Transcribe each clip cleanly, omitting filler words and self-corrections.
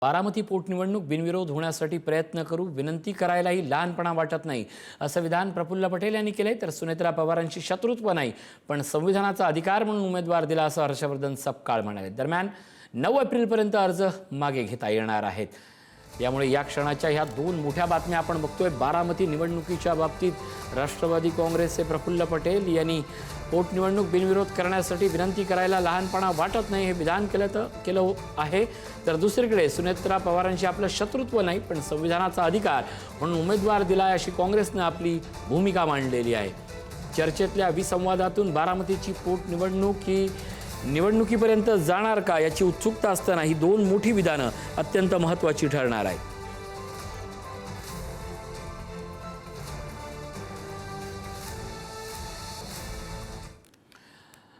बारामती पोटनिवडणूक बिनविरोध होण्यासाठी प्रयत्न करू, विनंती करायलाही लहानपणा वाटत नाही असं विधान प्रफुल्ल पटेल यांनी केले। तर सुनेत्रा पवारांची शत्रुत्व नाही पण संविधानाचा अधिकार म्हणून उमेदवार दिला असं हर्षवर्धन सपकाळ म्हणाले। दरम्यान 9 एप्रिलपर्यंत अर्ज मागे घेता येणार आहेत। यामुळे या क्षणाच्या ह्या दोन मोठ्या बातम्या आपण बघतोय। बारामती निवडणुकीच्या बाबतीत राष्ट्रवादी काँग्रेसचे प्रफुल्ल पटेल यांनी पोटनिवडणूक बिनविरोध करण्यासाठी विनंती करायला लहानपणा वाटत नाही हे विधान केलं आहे। तर दुसरीकडे सुनेत्रा पवारांशी आपलं शत्रुत्व नाही पण संविधानाचा अधिकार म्हणून उमेदवार दिलाय अशी काँग्रेसने आपली भूमिका मांडलेली आहे। चर्चेतल्या विसंवादातून बारामतीची पोटनिवडणूक ही निवडणुकीपर्यंत जाणार का याची उत्सुकता असताना ही दोन मोठी विधानं अत्यंत महत्त्वाची ठरणार आहेत।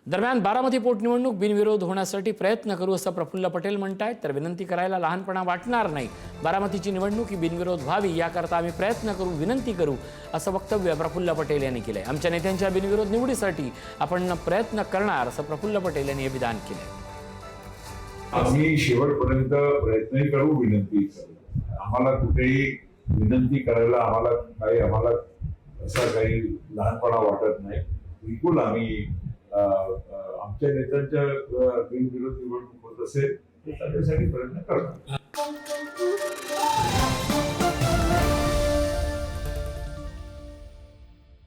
दरम्यान बारामती पोटनिवडणूक बिनविरोध होण्यासाठी प्रयत्न करू असं प्रफुल्ल पटेल म्हणतायत। तर विनंती करायला लहानपणा वाटणार नाही, बारामतीची निवडणूक ही बिनविरोध व्हावी याकरता आम्ही प्रयत्न करू, विनंती करू असं वक्तव्य प्रफुल्ल पटेल यांनी केलंय। आमच्या नेत्यांच्या बिनविरोध निवडीसाठी आपण प्रयत्न करणार असं प्रफुल्ल पटेल यांनी हे विधान केलंय। आम्ही शेवटपर्यंत प्रयत्नही करू, विनंती करू। आम्हाला कुठेही विनंती करायला आम्हाला असा काही लहानपणा वाटत नाही। बिलकुल आम्ही आमच्या नेत्यांच्या बिनविरोध निवडणूक होत असेल तर त्यासाठी प्रयत्न करणार।